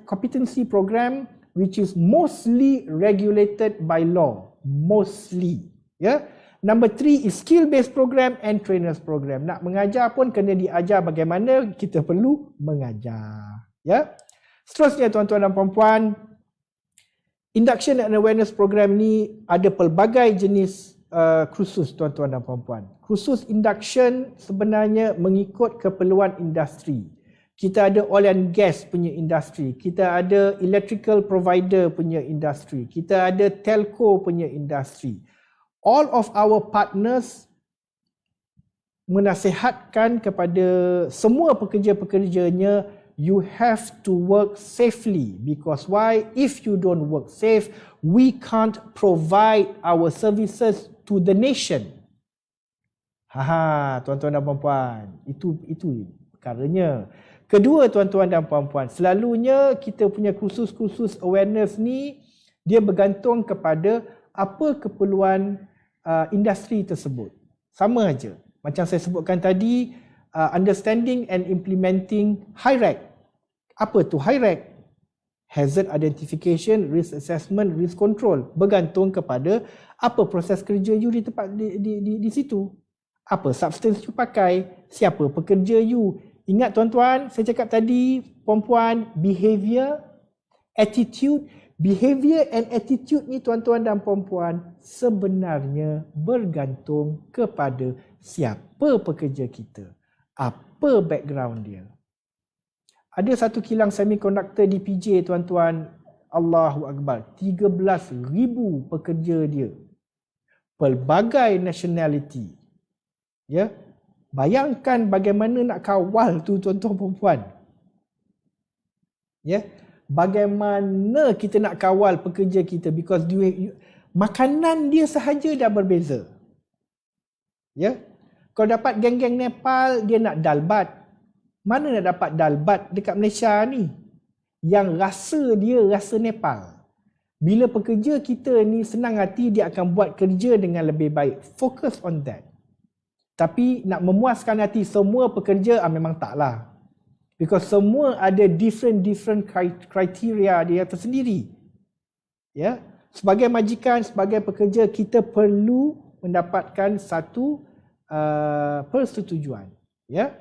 competency program which is mostly regulated by law. Mostly. Ya. Number 3 is skill-based program and trainers program. Nak mengajar pun kena diajar bagaimana kita perlu mengajar. Ya. Seterusnya tuan-tuan dan puan-puan, induction and awareness program ni ada pelbagai jenis kursus tuan-tuan dan puan-puan. Kursus induction sebenarnya mengikut keperluan industri. Kita ada oil and gas punya industri. Kita ada electrical provider punya industri. Kita ada telco punya industri. All of our partners menasihatkan kepada semua pekerja-pekerjanya, you have to work safely. Because why? If you don't work safe, we can't provide our services to the nation. Tuan-tuan dan puan-puan, itu perkaranya. Kedua tuan-tuan dan puan-puan, selalunya kita punya kursus-kursus awareness ni dia bergantung kepada apa keperluan industri tersebut. Sama aja. Macam saya sebutkan tadi, understanding and implementing HIRAC. Apa tu HIRAC? Hazard Identification, Risk Assessment, Risk Control. Bergantung kepada apa proses kerja you di tempat di situ. Apa substance you pakai, siapa pekerja you. Ingat tuan-tuan, saya cakap tadi, perempuan, behavior, attitude. Behavior and attitude ni tuan-tuan dan puan-puan sebenarnya bergantung kepada siapa pekerja kita. Apa background dia. Ada satu kilang semiconductor di PJ tuan-tuan, Allahu Akbar, 13,000 pekerja dia. Pelbagai nationality. Ya. Bayangkan bagaimana nak kawal tu tuan-tuan puan-puan. Ya. Bagaimana kita nak kawal pekerja kita, because makanan dia sahaja dah berbeza. Ya. Kalau dapat geng-geng Nepal, dia nak dalbat. Mana nak dapat dalbat dekat Malaysia ni? Yang rasa dia rasa Nepal. Bila pekerja kita ni senang hati, dia akan buat kerja dengan lebih baik. Focus on that. Tapi nak memuaskan hati semua pekerja, memang taklah. Because semua ada different criteria dia tersendiri. Ya, sebagai majikan, sebagai pekerja, kita perlu mendapatkan satu persetujuan. Ya,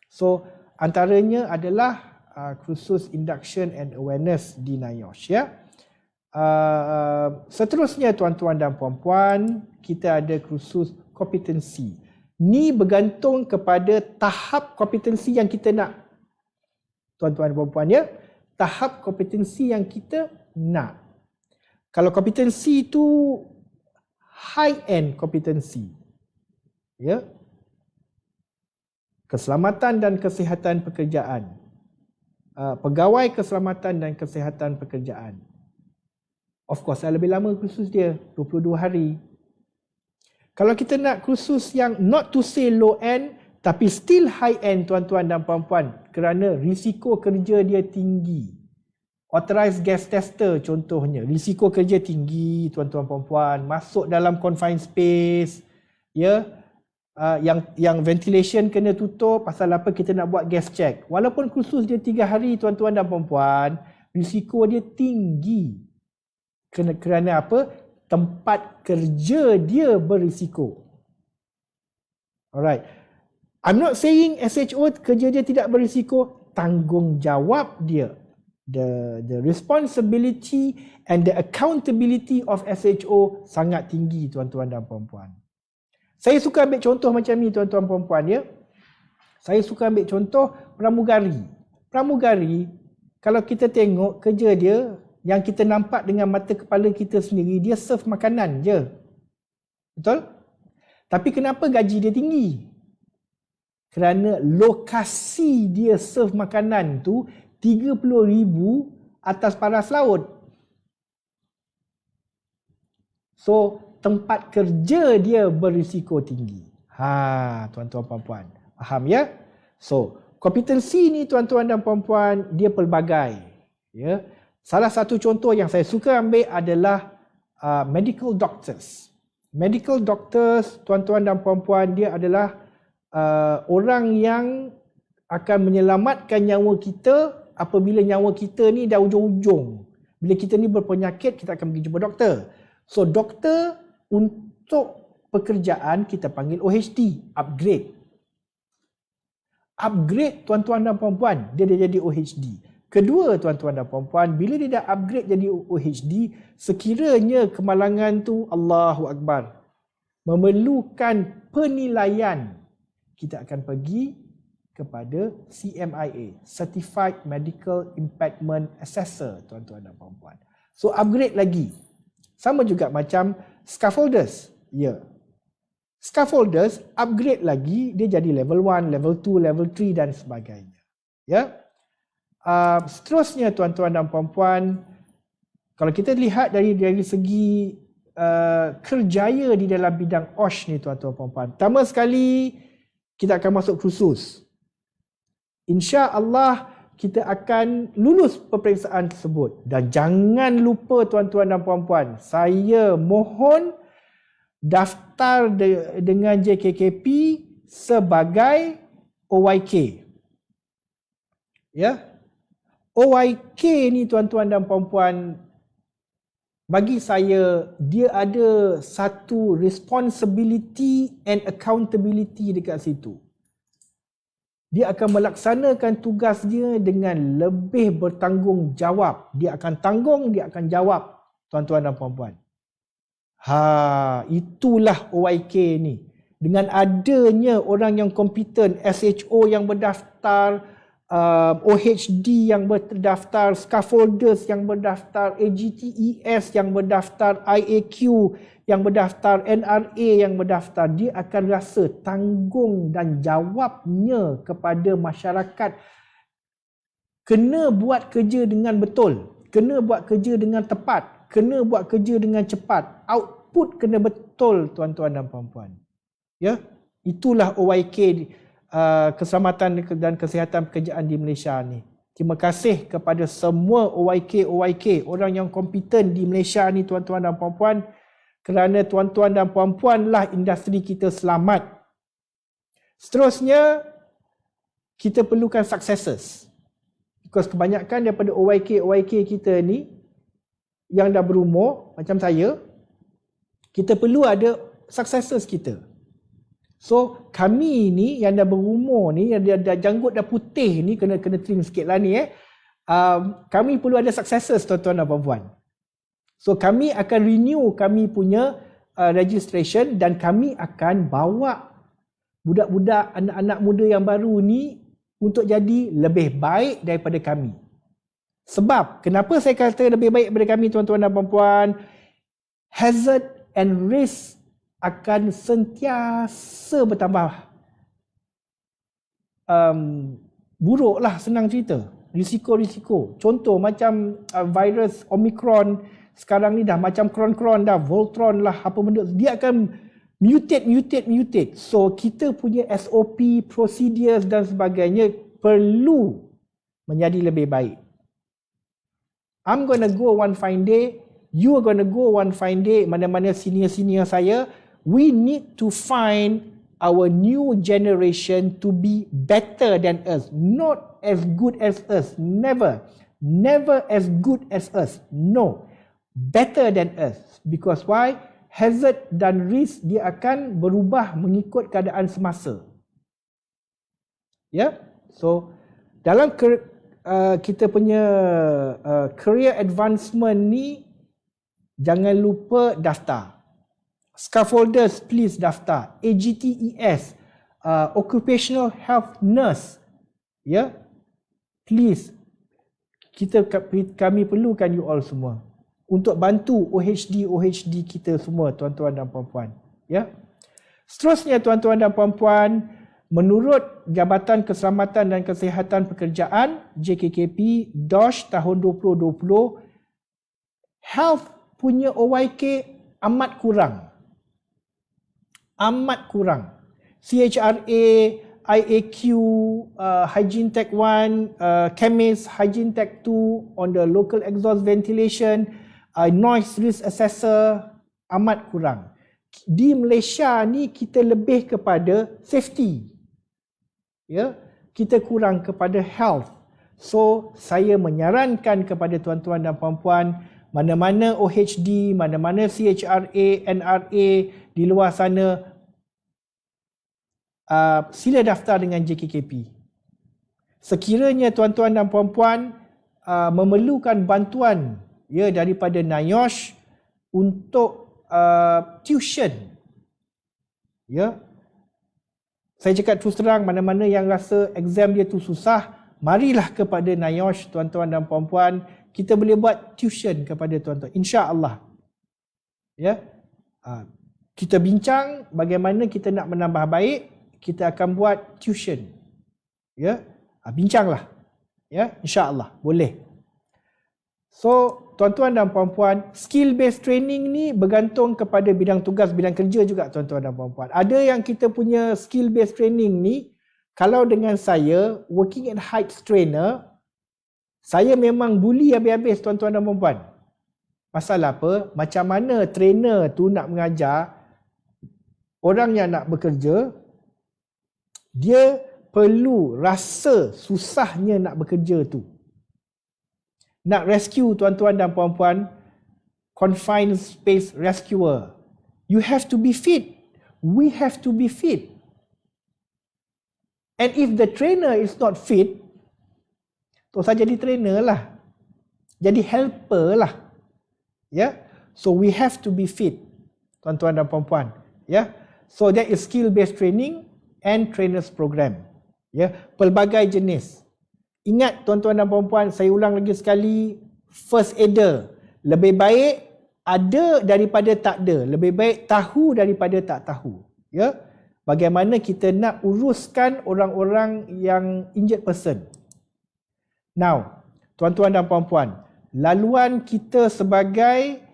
so antaranya adalah kursus induction and awareness di NIOSH. Ya, seterusnya tuan-tuan dan puan-puan, kita ada kursus kompetensi. Ni bergantung kepada tahap kompetensi yang kita nak. Tuan-tuan dan puan-puan, ya, tahap kompetensi yang kita nak. Kalau kompetensi itu high-end kompetensi, ya, keselamatan dan kesihatan pekerjaan, pegawai keselamatan dan kesihatan pekerjaan. Of course, lebih lama kursus dia, 22 hari. Kalau kita nak kursus yang not to say low-end, tapi still high-end tuan-tuan dan puan-puan, kerana risiko kerja dia tinggi. Authorized gas tester contohnya, risiko kerja tinggi tuan-tuan puan-puan, masuk dalam confined space, ya, yang ventilation kena tutup. Pasal apa kita nak buat gas check? Walaupun kursus dia 3 hari tuan-tuan dan puan-puan, risiko dia tinggi. Kerana apa? Tempat kerja dia berisiko. Alright. I'm not saying SHO kerja dia tidak berisiko, tanggungjawab dia. The responsibility and the accountability of SHO sangat tinggi tuan-tuan dan puan-puan. Saya suka ambil contoh macam ni tuan-tuan puan-puan ya. Saya suka ambil contoh pramugari. Pramugari, kalau kita tengok kerja dia, yang kita nampak dengan mata kepala kita sendiri, dia serve makanan je. Betul? Tapi kenapa gaji dia tinggi? Kerana lokasi dia serve makanan tu 30,000 atas paras laut. So, tempat kerja dia berisiko tinggi. Tuan-tuan puan-puan. Faham ya? So, kompetensi ni tuan-tuan dan puan-puan, dia pelbagai. Ya. Salah satu contoh yang saya suka ambil adalah medical doctors. Medical doctors, tuan-tuan dan puan-puan, dia adalah orang yang akan menyelamatkan nyawa kita apabila nyawa kita ni dah ujung-ujung. Bila kita ni berpenyakit, kita akan pergi jumpa doktor. So, doktor untuk pekerjaan kita panggil OHD, upgrade. Upgrade tuan-tuan dan puan-puan, dia dah jadi OHD. Kedua tuan-tuan dan puan-puan, bila dia dah upgrade jadi OHD, sekiranya kemalangan tu, Allahu Akbar, memerlukan penilaian, kita akan pergi kepada CMIA, Certified Medical Impairment Assessor tuan-tuan dan puan-puan. So upgrade lagi. Sama juga macam scaffolders. Ya. Scaffolders upgrade lagi, dia jadi level 1, level 2, level 3 dan sebagainya. Ya. Seterusnya tuan-tuan dan puan-puan, kalau kita lihat dari segi kerjaya di dalam bidang OSH ni tuan-tuan puan-puan. Pertama sekali kita akan masuk kursus. Insya-Allah kita akan lulus peperiksaan tersebut. Dan jangan lupa tuan-tuan dan puan-puan, saya mohon daftar dengan JKKP sebagai OYK. Ya. OYK ni tuan-tuan dan puan-puan, bagi saya dia ada satu responsibility and accountability dekat situ. Dia akan melaksanakan tugas dia dengan lebih bertanggungjawab. Dia akan tanggung, dia akan jawab, tuan-tuan dan puan-puan. Itulah OYK ni. Dengan adanya orang yang kompeten, SHO yang berdaftar, OHD yang berdaftar, scaffolders yang berdaftar, AGTES yang berdaftar, IAQ yang berdaftar, NRA yang berdaftar, dia akan rasa tanggung dan jawabnya kepada masyarakat. Kena buat kerja dengan betul, kena buat kerja dengan tepat, kena buat kerja dengan cepat, output kena betul tuan-tuan dan puan-puan. Ya, itulah OYK, Keselamatan dan Kesihatan Pekerjaan di Malaysia ni. Terima kasih kepada semua OYK, orang yang kompeten di Malaysia ni tuan-tuan dan puan-puan, kerana tuan-tuan dan puan-puan lah industri kita selamat. Seterusnya, kita perlukan successors. Because kebanyakan daripada OYK kita ni yang dah berumur, macam saya, kita perlu ada successors kita. So, kami ni yang dah berumur ni, yang dah janggut dah putih ni, kena trim sikit lah ni kami perlu ada successors tuan-tuan dan puan-puan. So, kami akan renew kami punya registration dan kami akan bawa budak-budak, anak-anak muda yang baru ni untuk jadi lebih baik daripada kami. Sebab, kenapa saya kata lebih baik daripada kami tuan-tuan dan puan-puan? Hazard and risk akan sentiasa bertambah buruk lah, senang cerita. Risiko-risiko. Contoh macam virus Omicron sekarang ni dah macam Cron dah, Voltron lah, apa benda. Dia akan mutate. So kita punya SOP, procedures dan sebagainya perlu menjadi lebih baik. I'm gonna go one fine day, you are gonna go one fine day, mana-mana senior-senior saya, we need to find our new generation to be better than us, not as good as us, never as good as us, no, better than us. Because why? Hazard dan risk dia akan berubah mengikut keadaan semasa. Ya, so dalam kita punya career advancement ni, jangan lupa daftar. Scaffolders, please daftar. AGTES, Occupational Health Nurse, ya, please. Kami perlukan you all semua untuk bantu OHD kita semua, tuan-tuan dan puan-puan. Ya. Seterusnya, tuan-tuan dan puan-puan, menurut Jabatan Keselamatan dan Kesihatan Pekerjaan JKKP DOSH tahun 2020, health punya OYK amat kurang. CHRA, IAQ, Hygiene Tech 1, Chemist, Hygiene Tech 2 on the local exhaust ventilation, noise risk assessor amat kurang. Di Malaysia ni kita lebih kepada safety. Ya, kita kurang kepada health. So, saya menyarankan kepada tuan-tuan dan puan-puan, mana-mana OHD, mana-mana CHRA, NRA di luar sana, sila daftar dengan JKKP. Sekiranya tuan-tuan dan puan-puan memerlukan bantuan, ya, daripada NIOSH untuk tuition, ya, saya cakap terus terang, mana-mana yang rasa exam dia tu susah, marilah kepada NIOSH, tuan-tuan dan puan-puan. Kita boleh buat tuition kepada tuan-tuan, insya-Allah. Ya. Kita bincang bagaimana kita nak menambah baik, kita akan buat tuition. Ya. Bincanglah. Ya, insya-Allah boleh. So, tuan-tuan dan puan-puan, skill based training ni bergantung kepada bidang tugas, bidang kerja juga, tuan-tuan dan puan-puan. Ada yang kita punya skill based training ni, kalau dengan saya, working at heights trainer, saya memang bully habis-habis, tuan-tuan dan puan-puan. Pasal apa? Macam mana trainer tu nak mengajar orang yang nak bekerja, dia perlu rasa susahnya nak bekerja tu. Nak rescue, tuan-tuan dan puan-puan, confined space rescuer, you have to be fit. We have to be fit. And if the trainer is not fit, tak usah jadi trainer lah, jadi helper lah. Ya, so we have to be fit, tuan-tuan dan puan-puan. Ya, so that is skill based training and trainers program. Ya, pelbagai jenis. Ingat, tuan-tuan dan puan-puan, saya ulang lagi sekali, first aider lebih baik ada daripada tak ada, lebih baik tahu daripada tak tahu. Ya, bagaimana kita nak uruskan orang-orang yang injured person. Now, tuan-tuan dan puan-puan, laluan kita sebagai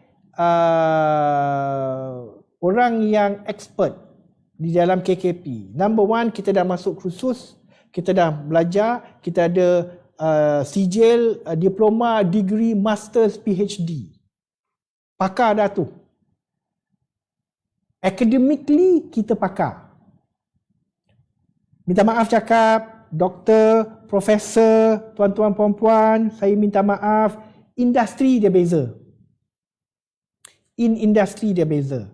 orang yang expert di dalam KKP. Number one, kita dah masuk kursus, kita dah belajar, kita ada sijil, diploma, degree, masters, PhD. Pakar dah tu. Academically, kita pakar. Minta maaf cakap, doktor, profesor, tuan-tuan puan-puan, saya minta maaf, industri dia beza. In industri dia beza.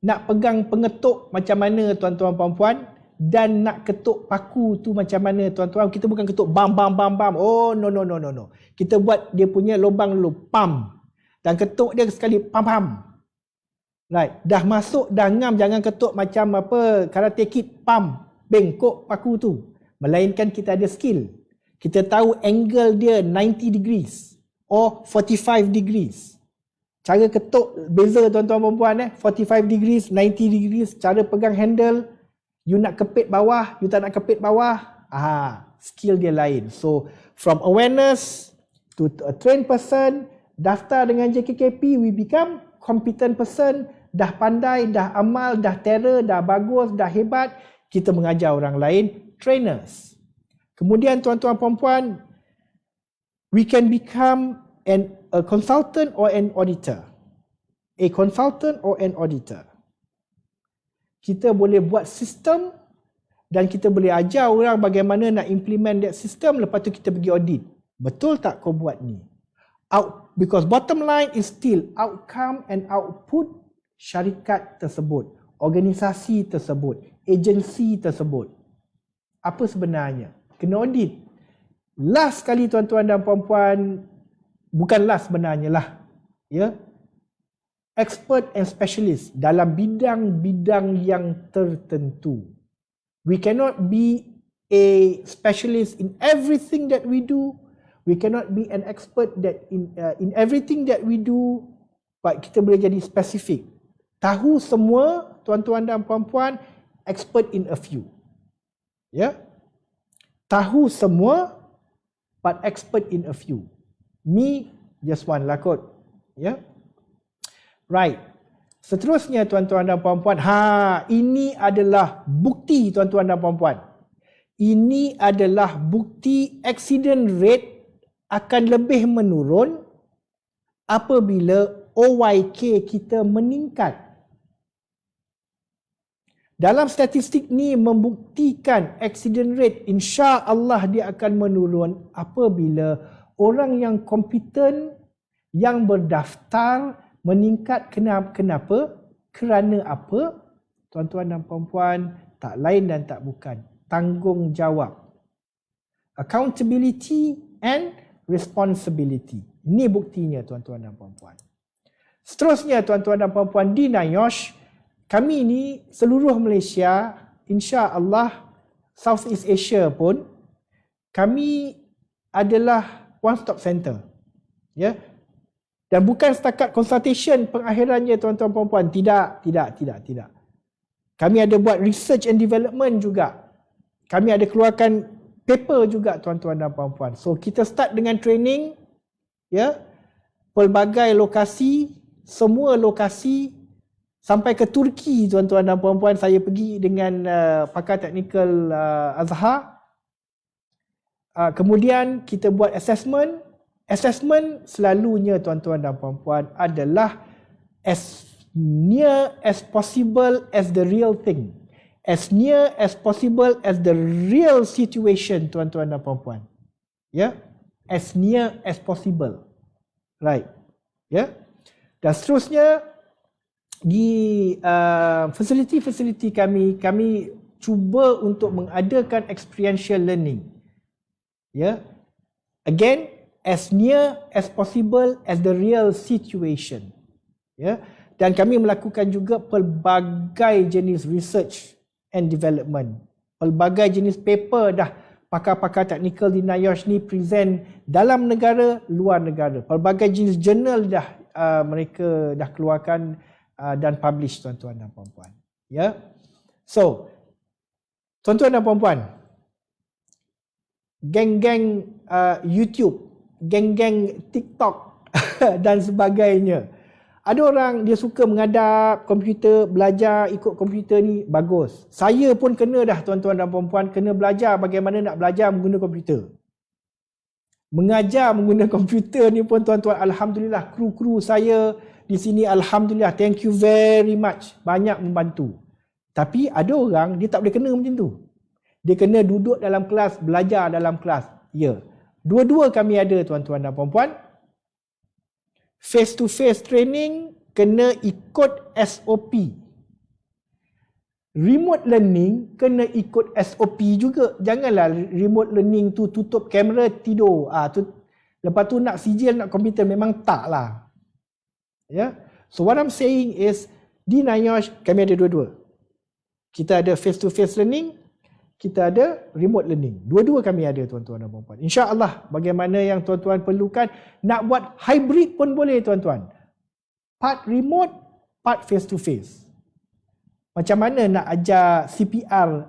Nak pegang pengetuk macam mana, tuan-tuan puan-puan, dan nak ketuk paku tu macam mana, tuan-tuan. Kita bukan ketuk bam bam bam bam. Oh no. Kita buat dia punya lubang dulu, pam. Dan ketuk dia sekali pam pam. Right, dah masuk dah ngam, jangan ketuk macam apa karate kid, pam, bengkok paku tu. Melainkan kita ada skill. Kita tahu angle dia 90 degrees or 45 degrees. Cara ketuk beza, tuan-tuan puan-puan, 45 degrees, 90 degrees, cara pegang handle. You nak kepit bawah, you tak nak kepit bawah, skill dia lain. So, from awareness to a trained person, daftar dengan JKKP, we become competent person, dah pandai, dah amal, dah terror, dah bagus, dah hebat, kita mengajar orang lain, trainers. Kemudian tuan-tuan puan-puan, we can become a consultant or an auditor. A consultant or an auditor. kita boleh buat sistem dan kita boleh ajar orang bagaimana nak implement that system, lepas tu kita pergi audit. Betul tak kau buat ni? Because bottom line is still outcome and output syarikat tersebut, organisasi tersebut, agensi tersebut. Apa sebenarnya? Kena audit. Last sekali tuan-tuan dan puan-puan, bukan last sebenarnya lah, ya, expert and specialist dalam bidang-bidang yang tertentu. We cannot be a specialist in everything that we do. We cannot be an expert that in everything that we do, but kita boleh jadi spesifik. Tahu semua, tuan-tuan dan puan-puan, expert in a few. Ya? Tahu semua, but expert in a few. Me, just one lah kot. Ya? Right. Seterusnya tuan-tuan dan puan-puan, ini adalah bukti tuan-tuan dan puan-puan. Ini adalah bukti accident rate akan lebih menurun apabila OYK kita meningkat. Dalam statistik ni membuktikan accident rate insya-Allah dia akan menurun apabila orang yang kompeten, yang berdaftar meningkat. Kenapa? Kerana apa? Tuan-tuan dan puan-puan, tak lain dan tak bukan, tanggungjawab. Accountability and responsibility. Ini buktinya tuan-tuan dan puan-puan. Seterusnya tuan-tuan dan puan-puan, di NIOSH, kami ni seluruh Malaysia, insya-Allah Southeast Asia pun, kami adalah one stop center. Ya. Dan bukan setakat consultation pengakhirannya tuan-tuan puan-puan. Tidak. Kami ada buat research and development juga. Kami ada keluarkan paper juga tuan-tuan dan puan-puan. So kita start dengan training, ya, pelbagai lokasi, semua lokasi, sampai ke Turki tuan-tuan dan puan-puan. Saya pergi dengan pakar teknikal Azhar. Kemudian kita buat assessment. Assessment selalunya tuan-tuan dan puan-puan adalah as near as possible as the real thing. As near as possible as the real situation tuan-tuan dan puan-puan. Ya? As near as possible. Right. Ya? Dan seterusnya di fasiliti-fasiliti kami cuba untuk mengadakan experiential learning. Ya? Again, as near as possible as the real situation. Ya? Dan kami melakukan juga pelbagai jenis research and development. Pelbagai jenis paper dah pakar-pakar teknikal di NIOSH ni present dalam negara, luar negara. Pelbagai jenis jurnal dah mereka dah keluarkan dan publish tuan-tuan dan puan-puan. Ya. So, tuan-tuan dan puan-puan, geng-geng YouTube, geng-geng TikTok dan sebagainya. Ada orang dia suka mengadap komputer, belajar ikut komputer ni, bagus. Saya pun kena dah tuan-tuan dan puan-puan, kena belajar bagaimana nak belajar menggunakan komputer. Mengajar menggunakan komputer ni pun tuan-tuan, alhamdulillah, kru-kru saya di sini alhamdulillah, thank you very much, banyak membantu. Tapi ada orang dia tak boleh kena macam tu. Dia kena duduk dalam kelas, belajar dalam kelas. Ya. Dua-dua kami ada tuan-tuan dan puan-puan. Face to face training kena ikut SOP. Remote learning kena ikut SOP juga. Janganlah remote learning tu tutup kamera tidur. Lepas tu nak sijil, nak komputer, memang tak lah. Ya. So what I'm saying is di NIOSH kami ada dua-dua. Kita ada face to face learning, kita ada remote learning. Dua-dua kami ada tuan-tuan dan puan-puan. InsyaAllah bagaimana yang tuan-tuan perlukan, nak buat hybrid pun boleh tuan-tuan. Part remote, part face to face. Macam mana nak ajar CPR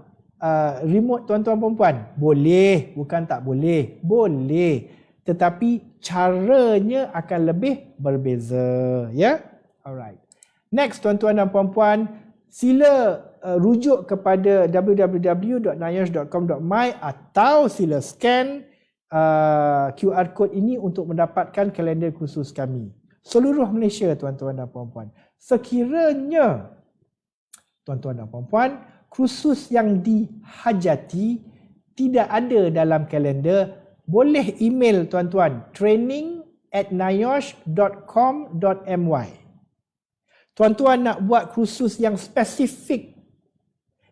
remote tuan-tuan puan-puan? Boleh, bukan tak boleh. Boleh. Tetapi caranya akan lebih berbeza. Ya? Alright. Next tuan-tuan dan puan-puan, sila rujuk kepada www.niosh.com.my atau sila scan QR code ini untuk mendapatkan kalender khusus kami. Seluruh Malaysia tuan-tuan dan puan-puan. Sekiranya tuan-tuan dan puan-puan, kursus yang dihajati tidak ada dalam kalender, boleh email tuan-tuan, training@nayosh.com.my. Tuan-tuan nak buat kursus yang spesifik,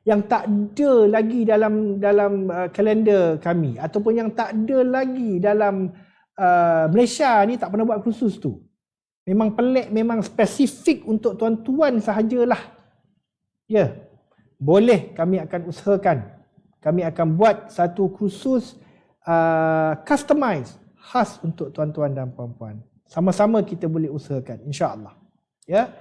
yang tak ada lagi dalam kalender kami, ataupun yang tak ada lagi dalam Malaysia ni, tak pernah buat kursus tu. Memang pelik, memang spesifik untuk tuan-tuan sahajalah. Ya, boleh, kami akan usahakan. Kami akan buat satu kursus customize, khas untuk tuan-tuan dan puan-puan. Sama-sama kita boleh usahakan, insya-Allah. Ya.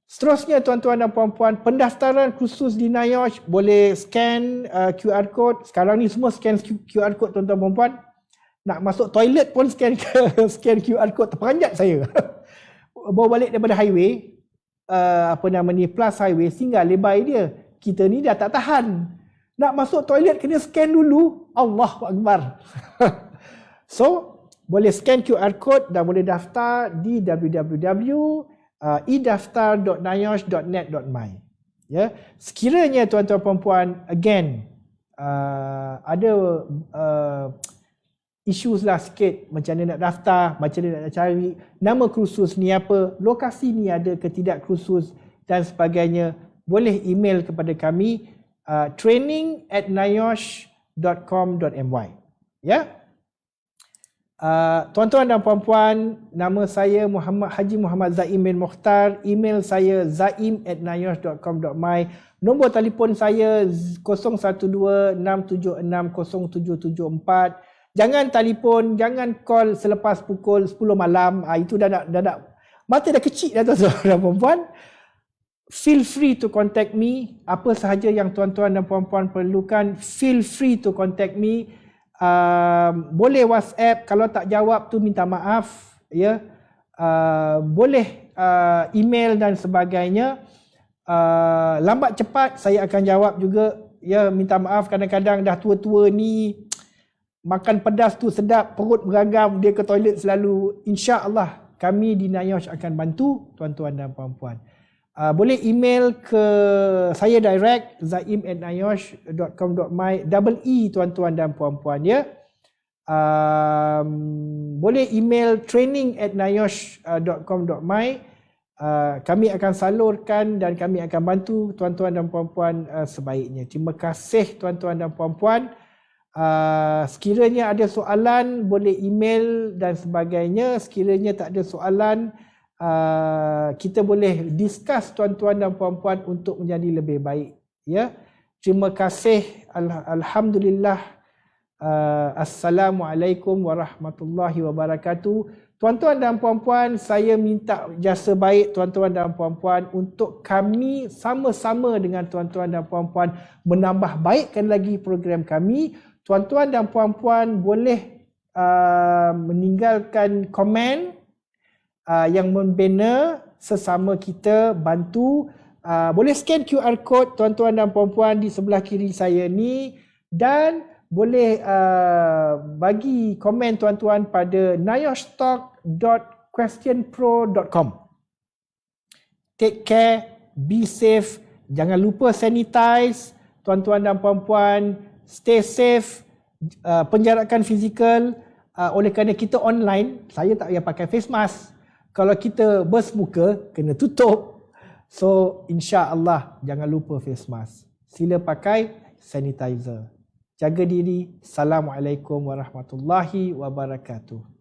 Seterusnya tuan-tuan dan puan-puan, pendaftaran kursus di NIOSH boleh scan QR code. Sekarang ni semua scan QR code tuan-tuan dan puan-puan. Nak masuk toilet pun scan QR code, terperanjat saya. Bawa balik daripada highway, plus highway, singgah lebai dia. Kita ni dah tak tahan. Nak masuk toilet kena scan dulu. Allahu Akbar. So, boleh scan QR code dan boleh daftar di www.edaftar.nayosh.net.my. Ya, sekiranya tuan-tuan puan-puan, again, ada issues lah sikit, macam mana nak daftar, macam mana nak cari nama kursus ni apa, lokasi ni ada ke tidak kursus dan sebagainya, boleh email kepada kami training@nayosh.com.my. Ya. Tuan-tuan dan puan-puan, nama saya Haji Muhammad Zaim bin Mokhtar, email saya zaim@nayosh.com.my, nombor telefon saya 0126760774. Jangan telefon, jangan call selepas pukul 10 malam. Itu dah nak mata dah kecil dah tuan-tuan dan puan-puan. Feel free to contact me. Apa sahaja yang tuan-tuan dan puan-puan perlukan, feel free to contact me. Boleh WhatsApp, kalau tak jawab tu minta maaf, ya. Boleh email dan sebagainya. Lambat cepat saya akan jawab juga, ya. Minta maaf, kadang-kadang dah tua-tua ni makan pedas tu sedap, perut beragam, dia ke toilet selalu. InsyaAllah kami di NIOSH akan bantu tuan-tuan dan puan-puan. Boleh email ke saya direct, zaim@nayosh.com.my, double E tuan-tuan dan puan-puan, ya. Boleh email training@nayosh.com.my. Kami akan salurkan dan kami akan bantu tuan-tuan dan puan-puan sebaiknya. Terima kasih tuan-tuan dan puan-puan. Sekiranya ada soalan boleh email dan sebagainya. Sekiranya tak ada soalan, kita boleh discuss tuan-tuan dan puan-puan untuk menjadi lebih baik, ya. Terima kasih. Alhamdulillah. Assalamualaikum warahmatullahi wabarakatuh. Tuan-tuan dan puan-puan, saya minta jasa baik tuan-tuan dan puan-puan untuk kami sama-sama dengan tuan-tuan dan puan-puan menambah baikkan lagi program kami. Tuan-tuan dan puan-puan boleh meninggalkan komen yang membina sesama kita, bantu. Boleh scan QR code tuan-tuan dan puan-puan di sebelah kiri saya ni, dan boleh bagi komen tuan-tuan pada nayoshtalk.questionpro.com. Take care, be safe, jangan lupa sanitize tuan-tuan dan puan-puan. Stay safe, penjarakan fizikal. Oleh kerana kita online, saya tak payah pakai face mask. Kalau kita bersemuka, kena tutup. So, insya-Allah jangan lupa face mask. Sila pakai sanitizer. Jaga diri. Assalamualaikum warahmatullahi wabarakatuh.